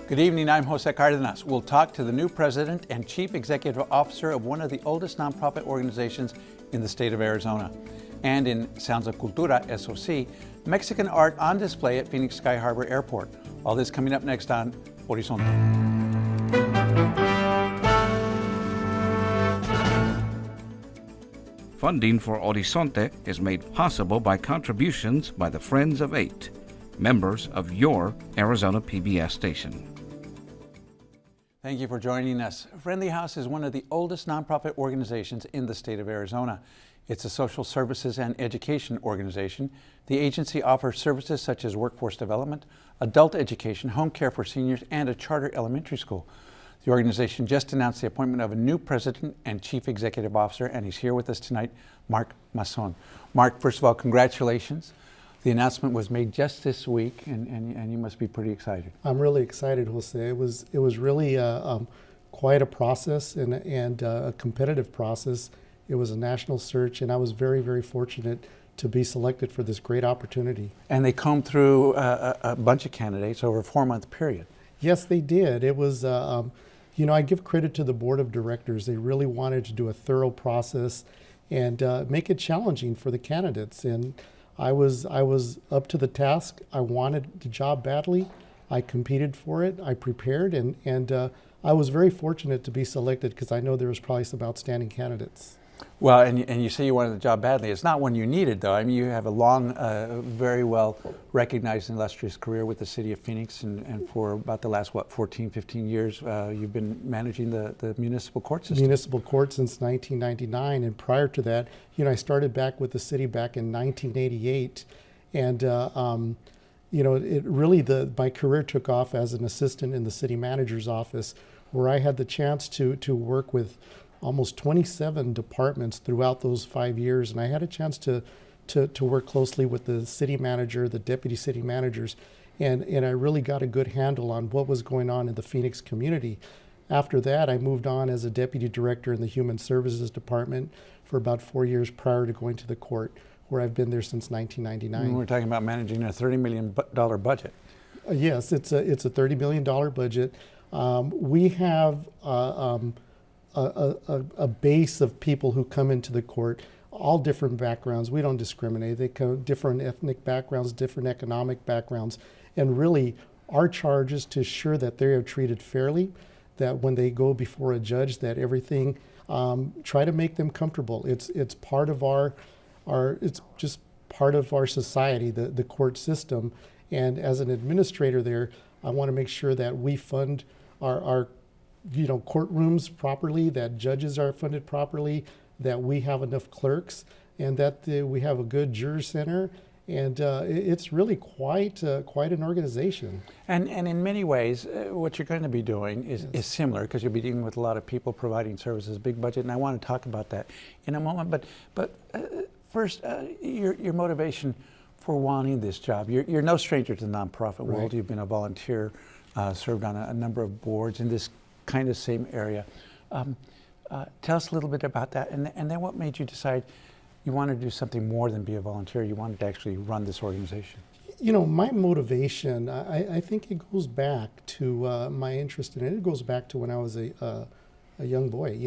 Good evening, I'm Jose Cardenas. We'll talk to the new president and chief executive officer of one of the oldest nonprofit organizations in the state of Arizona. And in Sounds of Cultura, SOC, Mexican art on display at Phoenix Sky Harbor Airport. All this coming up next on Horizonte. Funding for Horizonte is made possible by contributions by the Friends of Eight, members of your Arizona PBS station. Thank you for joining us. Friendly House is one of the oldest nonprofit organizations in the state of Arizona. It's a social services and education organization. The agency offers services such as workforce development, adult education, home care for seniors, and a charter elementary school. The organization just announced the appointment of a new president and chief executive officer, and he's here with us tonight, Mark Mason. Mark, first of all, congratulations. The announcement was made just this week, and you must be pretty excited. I'm really excited, Jose. It was really quite a process and a competitive process. It was a national search, and I was very, very fortunate to be selected for this great opportunity. And they combed through a bunch of candidates over a 4-month period. Yes, they did. It was, I give credit to the board of directors. They really wanted to do a thorough process and make it challenging for the candidates. And I was up to the task. I wanted the job badly. I competed for it. I prepared, and I was very fortunate to be selected because I know there was probably some outstanding candidates. Well, and you say you wanted the job badly. It's not one you needed, though. I mean, you have a long, very well recognized and illustrious career with the city of Phoenix, and for about the last, 14, 15 years, you've been managing the municipal court system. Municipal court since 1999, and prior to that, I started back with the city back in 1988, and it really, my career took off as an assistant in the city manager's office, where I had the chance to work with almost 27 departments throughout those 5 years, and I had a chance to work closely with the city manager, the deputy city managers, and I really got a good handle on what was going on in the Phoenix community. After that, I moved on as a deputy director in the Human Services Department for about 4 years prior to going to the court, where I've been there since 1999. We're talking about managing a $30 million budget. Yes, it's a $30 million budget. We have a base of people who come into the court, all different backgrounds. We don't discriminate. They come different ethnic backgrounds, different economic backgrounds, and really our charge is to ensure that they are treated fairly, that when they go before a judge, that everything, try to make them comfortable. It's part of our it's just part of our society, the court system. And as an administrator there, I want to make sure that we fund our courtrooms properly, that judges are funded properly, that we have enough clerks, and that we have a good juror center. And it's really quite an organization. And in many ways, what you're going to be doing is similar, because you'll be dealing with a lot of people providing services, big budget, and I want to talk about that in a moment. But first, your motivation for wanting this job. You're no stranger to the nonprofit world. Right. You've been a volunteer, served on a number of boards in this kind of same area. Tell us a little bit about that, and then what made you decide you wanted to do something more than be a volunteer? You wanted to actually run this organization. My motivation, I think it goes back to my interest in it. It goes back to when I was a young boy.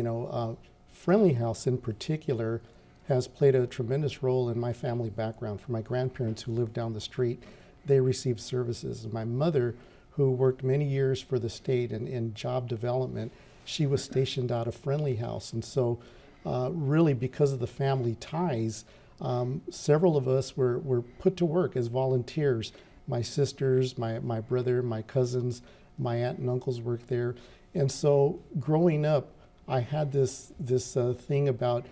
Friendly House in particular has played a tremendous role in my family background. For my grandparents who lived down the street, they received services. My mother, who worked many years for the state in job development, she was stationed out of Friendly House. And so really because of the family ties, several of us were put to work as volunteers. My sisters, my brother, my cousins, my aunt and uncles worked there. And so growing up, I had this thing about,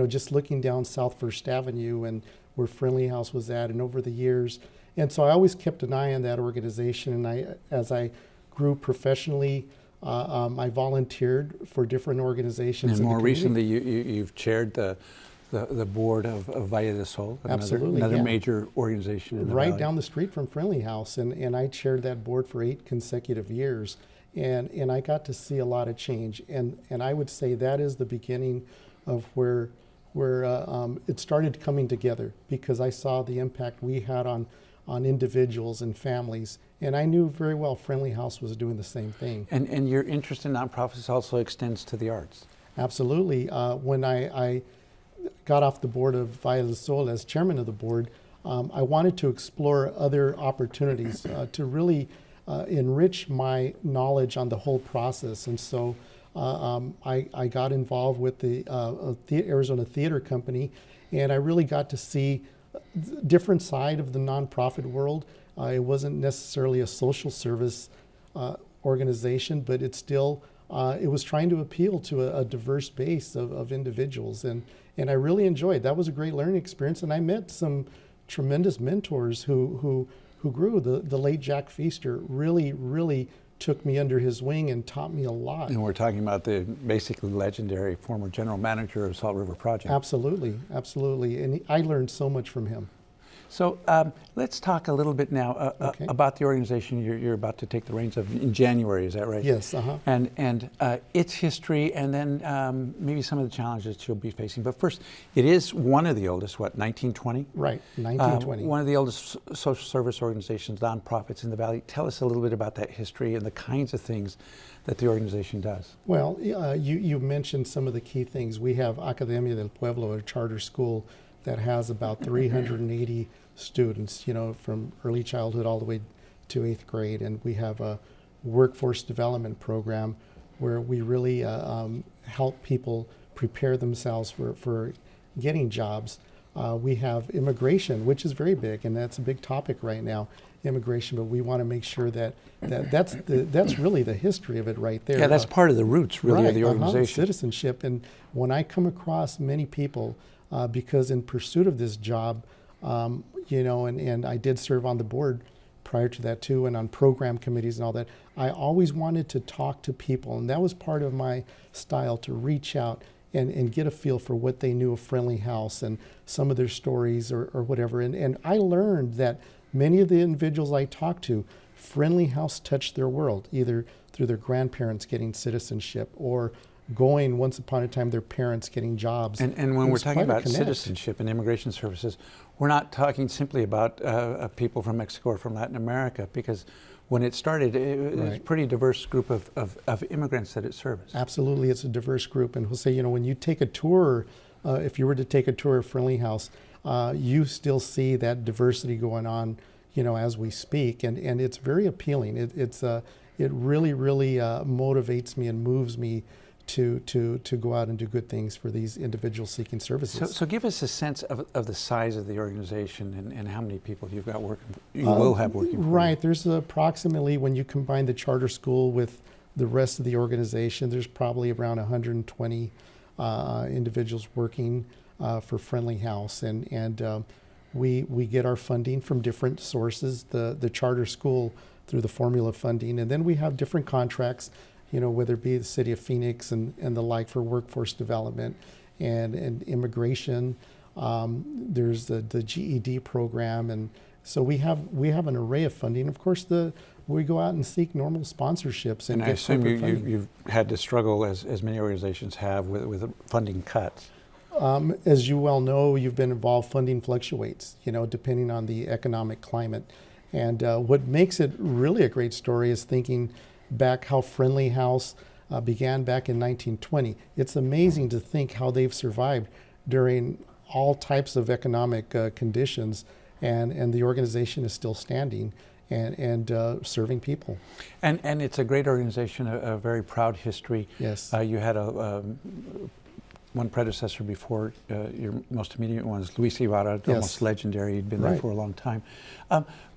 just looking down South First Avenue and where Friendly House was at, and over the years. And so I always kept an eye on that organization, and as I grew professionally, I volunteered for different organizations. And more recently, you've chaired the board of Valle del Sol, another major organization in the right valley. Down the street from Friendly House, and I chaired that board for 8 consecutive years, and I got to see a lot of change, and I would say that is the beginning of where it started coming together, because I saw the impact we had on on individuals and families. And I knew very well Friendly House was doing the same thing. And your interest in nonprofits also extends to the arts. Absolutely. When I got off the board of Valle del Sol as chairman of the board, I wanted to explore other opportunities to really enrich my knowledge on the whole process. And so I got involved with the Arizona Theater Company, and I really got to see a different side of the nonprofit world. It wasn't necessarily a social service organization, but it still it was trying to appeal to a diverse base of individuals, and I really enjoyed. That was a great learning experience, and I met some tremendous mentors who grew. The late Jack Feaster really took me under his wing and taught me a lot. And we're talking about the basically legendary former general manager of Salt River Project. Absolutely, and I learned so much from him. So let's talk a little bit now about the organization you're about to take the reins of in January. Is that right? Yes. And its history, and then maybe some of the challenges you'll be facing. But first, it is one of the oldest. What, 1920? Right, 1920. One of the oldest social service organizations, nonprofits in the Valley. Tell us a little bit about that history and the kinds of things that the organization does. Well, you mentioned some of the key things. We have Academia del Pueblo, a charter school that has about 380 students, from early childhood all the way to 8th grade. And we have a workforce development program where we really help people prepare themselves for getting jobs. We have immigration, which is very big, and that's a big topic right now, immigration, but we want to make sure that's really the history of it right there. Yeah, that's part of the roots, really, right, of the organization. Citizenship. And when I come across many people, because in pursuit of this job, and I did serve on the board prior to that too, and on program committees and all that, I always wanted to talk to people, and that was part of my style, to reach out and get a feel for what they knew of Friendly House and some of their stories or whatever. And I learned that many of the individuals I talked to, Friendly House touched their world, either through their grandparents getting citizenship or going once upon a time their parents getting jobs. And when we're talking about citizenship and immigration services, we're not talking simply about people from Mexico or from Latin America, because when it started, it was a pretty diverse group of immigrants that it serviced. Absolutely, it's a diverse group. And Jose, when you take a tour, if you were to take a tour of Friendly House, you still see that diversity going on, as we speak, and it's very appealing. It really motivates me and moves me to go out and do good things for these individuals seeking services. So give us a sense of the size of the organization and how many people you've got working, you will have working for Right, you. there's approximately, when you combine the charter school with the rest of the organization, there's probably around 120 individuals working for Friendly House, and we get our funding from different sources, the charter school through the formula funding, and then we have different contracts, whether it be the city of Phoenix and the like for workforce development and immigration. There's the GED program, and so we have an array of funding. Of course, we go out and seek normal sponsorships. And I assume you've had to struggle, as many organizations have, with funding cuts. As you well know, you've been involved, funding fluctuates, depending on the economic climate. And what makes it really a great story is thinking back how Friendly House began back in 1920. It's amazing to think how they've survived during all types of economic conditions, and the organization is still standing and serving people. And it's a great organization, a very proud history. Yes. You had one predecessor before, your most immediate one is Luis Ibarra, almost legendary. He'd been there for a long time.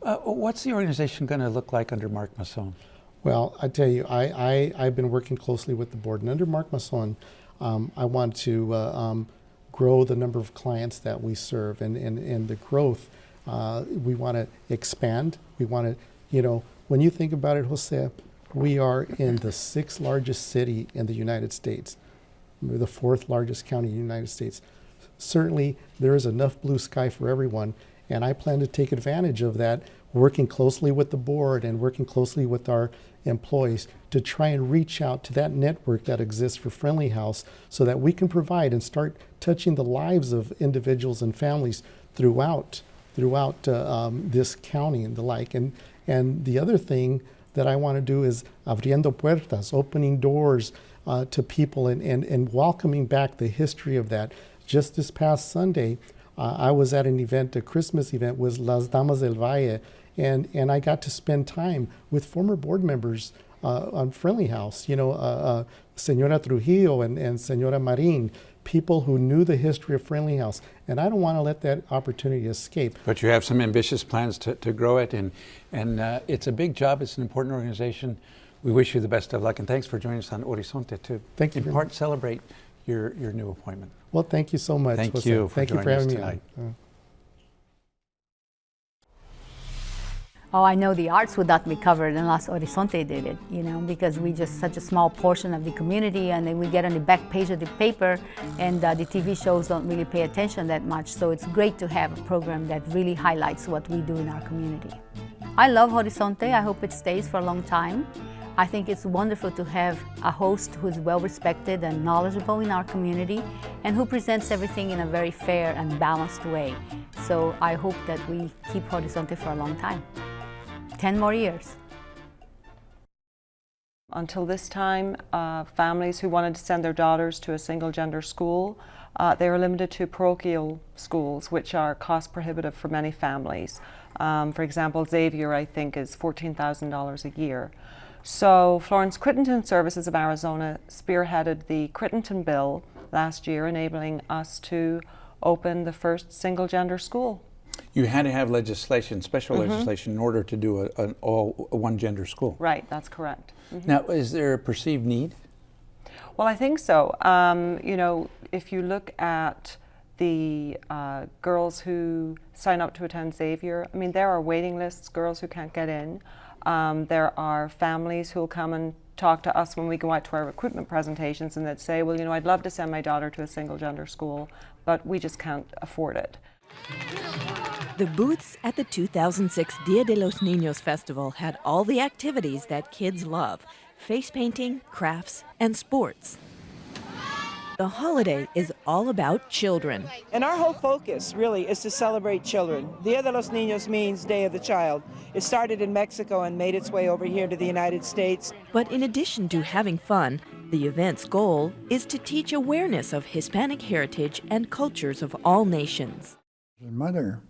What's the organization going to look like under Mark Masson? Well, I tell you, I've been working closely with the board, and under Mark Masson, I want to grow the number of clients that we serve, and the growth. We want to expand. We want to, when you think about it, Jose, we are in the 6th largest city in the United States. We're the 4th largest county in the United States. Certainly, there is enough blue sky for everyone, and I plan to take advantage of that, working closely with the board and working closely with our employees to try and reach out to that network that exists for Friendly House, so that we can provide and start touching the lives of individuals and families throughout throughout this county and the like. And the other thing that I want to do is abriendo puertas, opening doors to people and welcoming back the history of that. Just this past Sunday, I was at an event, a Christmas event with Las Damas del Valle, and I got to spend time with former board members on Friendly House, Senora Trujillo and Senora Marin, people who knew the history of Friendly House. And I don't want to let that opportunity escape. But you have some ambitious plans to grow it, and it's a big job. It's an important organization. We wish you the best of luck, and thanks for joining us on Horizonte to Thank you in part celebrate your new appointment. Well, thank you so much. Thank Jose. you for Thank you for joining us having me tonight. on. Oh, I know the arts would not be covered unless Horizonte did it, because we just such a small portion of the community, and then we get on the back page of the paper, and the TV shows don't really pay attention that much. So it's great to have a program that really highlights what we do in our community. I love Horizonte. I hope it stays for a long time. I think it's wonderful to have a host who's well respected and knowledgeable in our community, and who presents everything in a very fair and balanced way. So I hope that we keep Horizonte for a long time. 10 more years. Until this time, families who wanted to send their daughters to a single-gender school, they were limited to parochial schools, which are cost prohibitive for many families. For example, Xavier, I think, is $14,000 a year. So Florence Crittenton Services of Arizona spearheaded the Crittenton Bill last year, enabling us to open the first single-gender school. You had to have legislation, special legislation, in order to do an all one-gender school. Right, that's correct. Now, is there a perceived need? Well, I think so. If you look at the girls who sign up to attend Xavier, I mean, there are waiting lists, girls who can't get in. There are families who will come and talk to us when we go out to our recruitment presentations, and they'd say, well, I'd love to send my daughter to a single-gender school, but we just can't afford it. The booths at the 2006 Dia de los Niños Festival had all the activities that kids love: face painting, crafts, and sports. The holiday is all about children. And our whole focus really is to celebrate children. Dia de los Niños means Day of the Child. It started in Mexico and made its way over here to the United States. But in addition to having fun, the event's goal is to teach awareness of Hispanic heritage and cultures of all nations. Mother,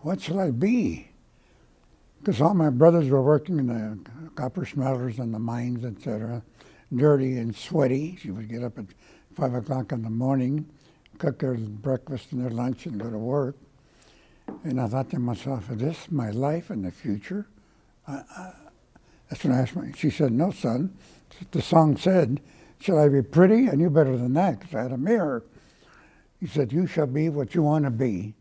what shall I be? Because all my brothers were working in the copper smelters and the mines, etc., dirty and sweaty. She would get up at 5 o'clock in the morning, cook their breakfast and their lunch and go to work. And I thought to myself, is this my life in the future? That's when I asked she said, no, son. The song said, shall I be pretty? I knew better than that because I had a mirror. He said, you shall be what you want to be.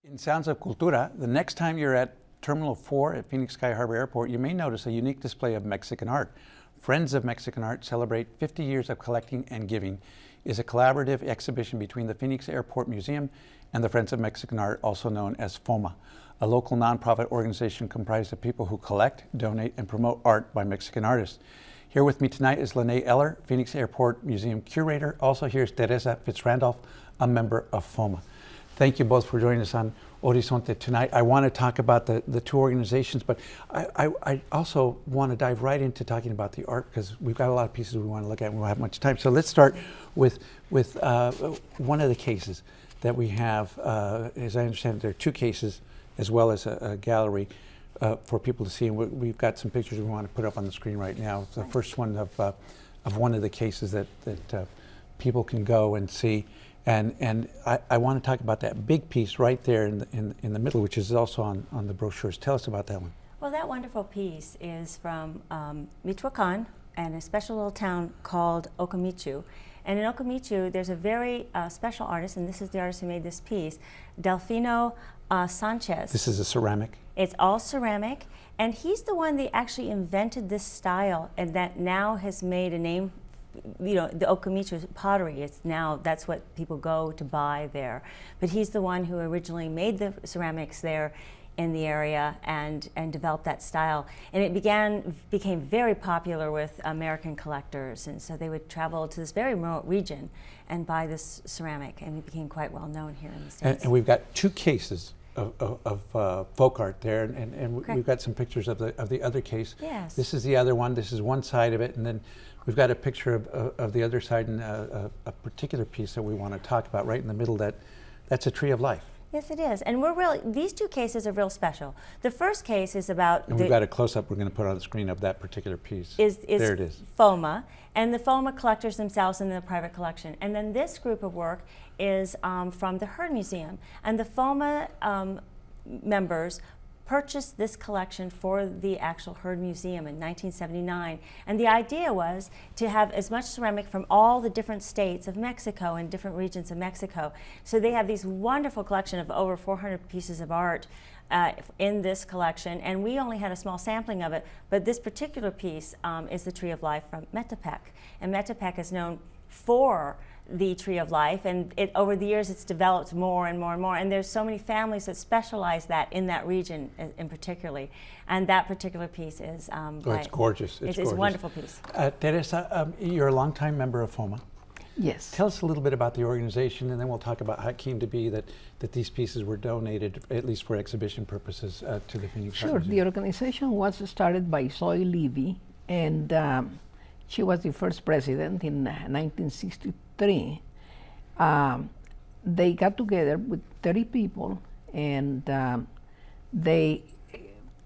In Sounds of Cultura, the next time you're at Terminal 4 at Phoenix Sky Harbor Airport, you may notice a unique display of Mexican art. Friends of Mexican Art Celebrate 50 Years of Collecting and Giving is a collaborative exhibition between the Phoenix Airport Museum and the Friends of Mexican Art, also known as FOMA, a local nonprofit organization comprised of people who collect, donate, and promote art by Mexican artists. Here with me tonight is Lene Eller, Phoenix Airport Museum curator. Also here is Teresa Fitzrandolph, a member of FOMA. Thank you both for joining us on Horizonte tonight. I want to talk about the two organizations, but I also want to dive right into talking about the art because we've got a lot of pieces we want to look at and we won't have much time. So let's start with one of the cases that we have. As I understand it, there are two cases as well as a gallery for people to see. And we've got some pictures we want to put up on the screen right now. It's the first one of one of the cases that people can go and see. And I want to talk about that big piece right there in the middle, which is also on the brochures. Tell us about that one. Well, that wonderful piece is from Michoacan and a special little town called Okamichu. And in Okamichu, there's a very special artist, and this is the artist who made this piece, Delfino Sanchez. This is a ceramic? It's all ceramic, and he's the one that actually invented this style and that now has made a name you know, the Okamichu pottery, that's what people go to buy there. But he's the one who originally made the ceramics there in the area and developed that style. And it became very popular with American collectors, and so they would travel to this very remote region and buy this ceramic, and it became quite well known here in the States. And we've got 2 cases of folk art there, and we've got some pictures of the other case. Yes. This is the other one. This is one side of it, and then we've got a picture of the other side, and a particular piece that we want to talk about right in the middle. That's a tree of life. Yes, it is. And these 2 cases are real special. The first case is about And we've got a close-up we're going to put on the screen of that particular piece. There it is. FOMA, and the FOMA collectors themselves in the private collection. And then this group of work is from the Heard Museum. And the FOMA members purchased this collection for the actual Heard Museum in 1979. And the idea was to have as much ceramic from all the different states of Mexico and different regions of Mexico. So they have these wonderful collection of over 400 pieces of art in this collection, and we only had a small sampling of it, but this particular piece is the Tree of Life from Metepec. And Metepec is known for the Tree of Life, and over the years it's developed more and more and more, and there's so many families that specialize in that region in particularly, and that particular piece is it's gorgeous. It's a wonderful piece. Teresa, you're a longtime member of FOMA. Yes. Tell us a little bit about the organization, and then we'll talk about how it came to be that these pieces were donated, at least for exhibition purposes, to the Phoenix Art Sure. Museum. The organization was started by Zoe Levy, and she was the first president in 1963. They got together with 30 people, and they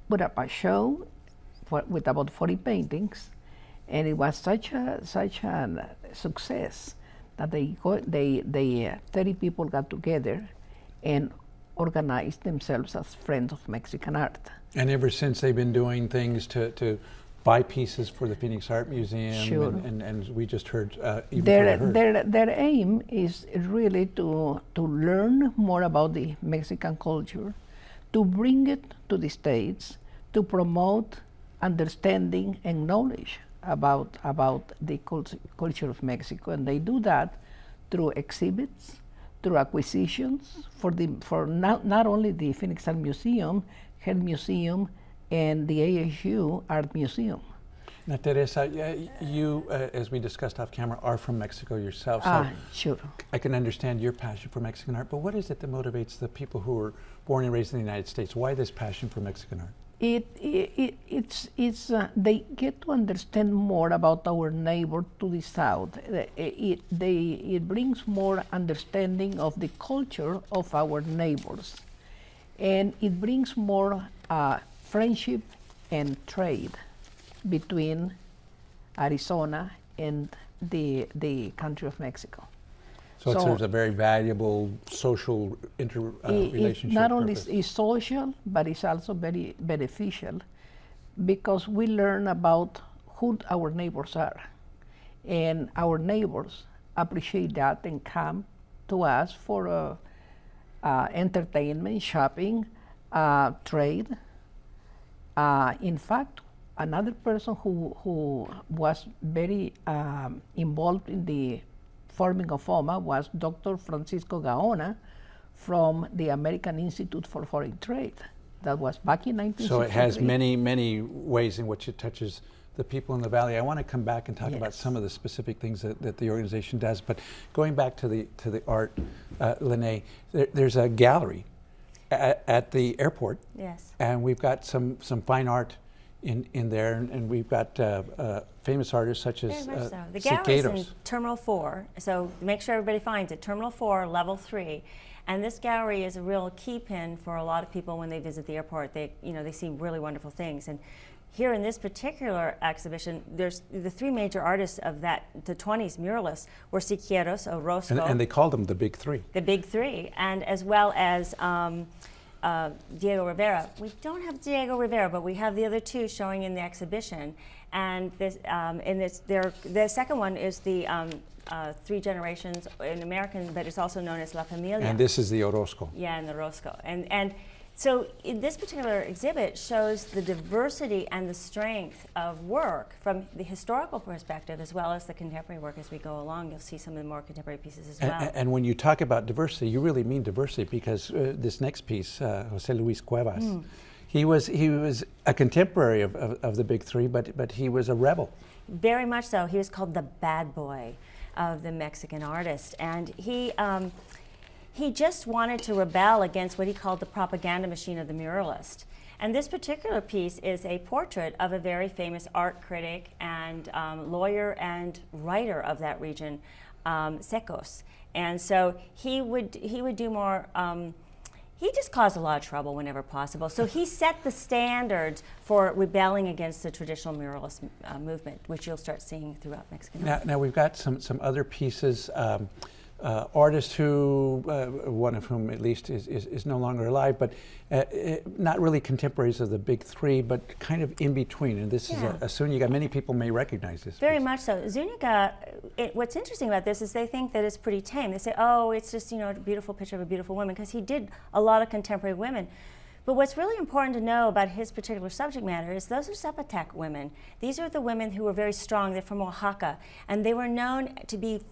put up a show with about 40 paintings, and it was such a success that they 30 people got together and organized themselves as Friends of Mexican Art. And ever since, they've been doing things to buy pieces for the Phoenix Art Museum. Sure. And we just heard, Their aim is really to learn more about the Mexican culture, to bring it to the States, to promote understanding and knowledge about the culture of Mexico, and they do that through exhibits, through acquisitions for not only the Phoenix Art Museum, Heard Museum, and the ASU Art Museum. Now, Teresa, you, as we discussed off camera, are from Mexico yourself. So Sure. I can understand your passion for Mexican art, but what is it that motivates the people who are born and raised in the United States? Why this passion for Mexican art? They get to understand more about our neighbor to the south. It brings more understanding of the culture of our neighbors, and it brings more friendship and trade between Arizona and the country of Mexico. So it serves a very valuable social relationship. Not only purpose. is social, but it's also very beneficial because we learn about who our neighbors are. And our neighbors appreciate that and come to us for entertainment, shopping, trade. In fact, another person who was very involved in the forming of FOMA was Dr. Francisco Gaona from the American Institute for Foreign Trade. That was back in 1963. So it has many, many ways in which it touches the people in the Valley. I want to come back and talk about some of the specific things that the organization does, but going back to the art, Lene, there's a gallery at the airport. Yes. And we've got some fine art in there, and we've got famous artists such as Very much so. The gallery is in Siqueiros. Terminal 4, so make sure everybody finds it. Terminal 4, Level 3. And this gallery is a real key pin for a lot of people when they visit the airport. They see really wonderful things. And here in this particular exhibition, there's the 3 major artists of the 20s muralists were Siqueiros, Orozco. And they called them the Big Three. The Big Three, and as well as Diego Rivera. We don't have Diego Rivera, but we have the other 2 showing in the exhibition. And the second one is the 3 generations in American, but it's also known as La Familia. And this is the Orozco. Yeah, and the Orozco. And So this particular exhibit shows the diversity and the strength of work from the historical perspective as well as the contemporary work as we go along. You'll see some of the more contemporary pieces as well. And when you talk about diversity, you really mean diversity, because this next piece, José Luis Cuevas, he was a contemporary of the big three, but he was a rebel. Very much so. He was called the bad boy of the Mexican artist, and he just wanted to rebel against what he called the propaganda machine of the muralist. And this particular piece is a portrait of a very famous art critic and lawyer and writer of that region, Secos. And so he would do more. He just caused a lot of trouble whenever possible. So he set the standards for rebelling against the traditional muralist movement, which you'll start seeing throughout Mexican art. Now we've got some other pieces. Artists who, one of whom at least is no longer alive, but not really contemporaries of the big three, but kind of in between. And this is a Zúñiga. Many people may recognize this. Very piece. much so. Zúñiga, what's interesting about this is they think that it's pretty tame. They say, oh, it's just, a beautiful picture of a beautiful woman, because he did a lot of contemporary women. But what's really important to know about his particular subject matter is those are Zapotec women. These are the women who were very strong. They're from Oaxaca, and they were known to be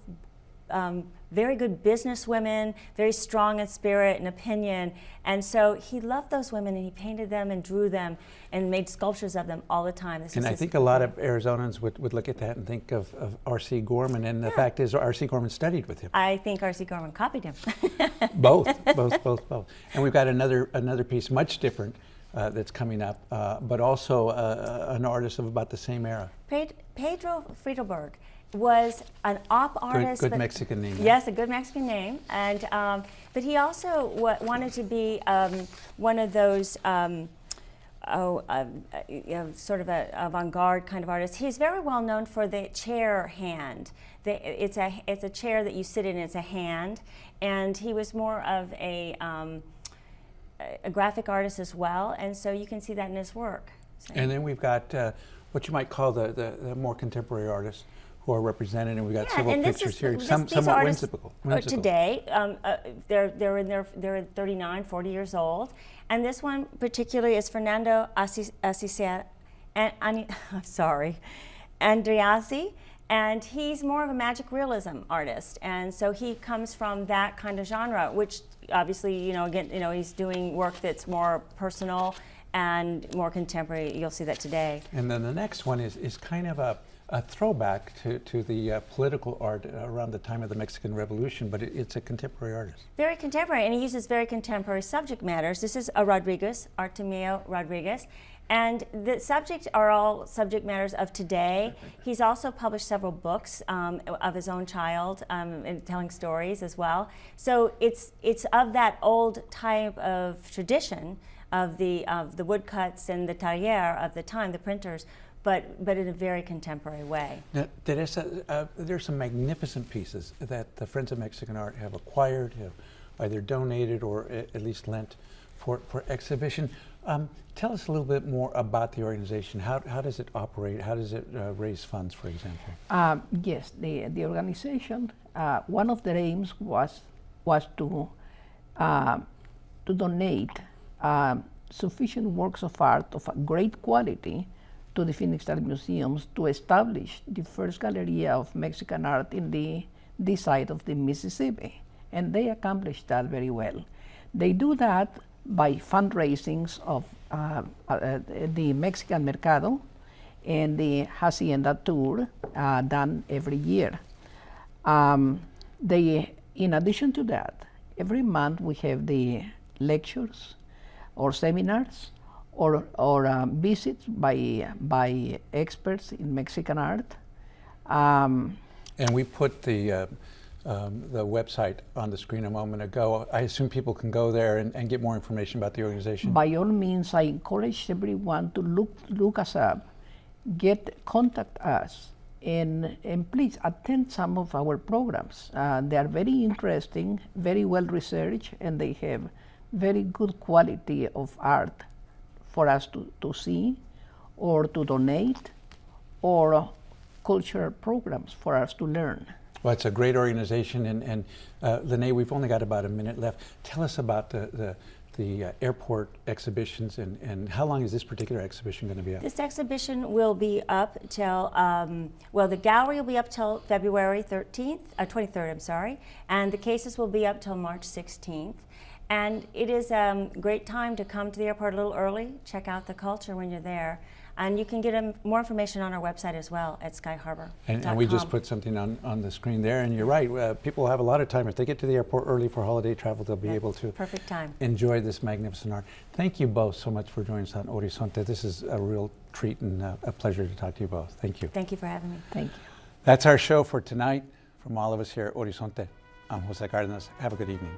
very good business women, very strong in spirit and opinion. And so he loved those women, and he painted them and drew them and made sculptures of them all the time. And I think a lot of Arizonans would look at that and think of R.C. Gorman, and the fact is R.C. Gorman studied with him. I think R.C. Gorman copied him. both. And we've got another piece, much different, that's coming up, but also an artist of about the same era. Pedro Friedberg was an op artist. Good Mexican name. Yes, a good Mexican name. And but he also wanted to be one of those sort of a avant-garde kind of artist. He's very well known for the chair hand. It's a chair that you sit in. It's a hand, and he was more of a graphic artist as well. And so you can see that in his work. So. And then we've got what you might call the more contemporary artists who are represented, and we've got several pictures here, somewhat whimsical. Today, they're 39, 40 years old, and this one particularly is Fernando Andreazzi, and he's more of a magic realism artist, and so he comes from that kind of genre, which obviously, he's doing work that's more personal and more contemporary. You'll see that today. And then the next one is kind of a throwback to the political art around the time of the Mexican Revolution, but it's a contemporary artist. Very contemporary, and he uses very contemporary subject matters. This is a Rodriguez, Artemio Rodriguez, and the subjects are all subject matters of today. He's also published several books of his own child, and telling stories as well. So it's of that old type of tradition of the woodcuts and the taller of the time, the printers, but in a very contemporary way. Now, Teresa, there's some magnificent pieces that the Friends of Mexican Art have acquired, have either donated or at least lent for exhibition. Tell us a little bit more about the organization. How does it operate? How does it raise funds, for example? Yes, the organization, one of their aims was to donate sufficient works of art of a great quality to the Phoenix Art Museums to establish the first Galleria of Mexican art in this side of the Mississippi. And they accomplished that very well. They do that by fundraisings of the Mexican Mercado and the Hacienda Tour done every year. In addition to that, every month we have the lectures or seminars or visits by experts in Mexican art. And we put the website on the screen a moment ago. I assume people can go there and get more information about the organization. By all means, I encourage everyone to look us up, contact us, and please attend some of our programs. They are very interesting, very well researched, and they have very good quality of art for us to see or to donate, or cultural programs for us to learn. Well, it's a great organization, and Lene, we've only got about a minute left. Tell us about the the airport exhibitions, and how long is this particular exhibition going to be up? This exhibition will be up till, well, the gallery will be up till February 23rd, I'm sorry, and the cases will be up till March 16th. And it is a great time to come to the airport a little early, check out the culture when you're there. And you can get more information on our website as well at skyharbor.com. And we just put something on the screen there, and you're right, people have a lot of time. If they get to the airport early for holiday travel, they'll be able to perfect time. enjoy this magnificent art. Thank you both so much for joining us on Horizonte. This is a real treat and a pleasure to talk to you both. Thank you. Thank you for having me. Thank you. That's our show for tonight. From all of us here at Horizonte, I'm Jose Cardenas. Have a good evening.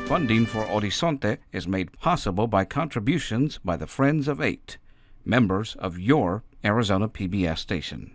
Funding for Horizonte is made possible by contributions by the Friends of 8, members of your Arizona PBS station.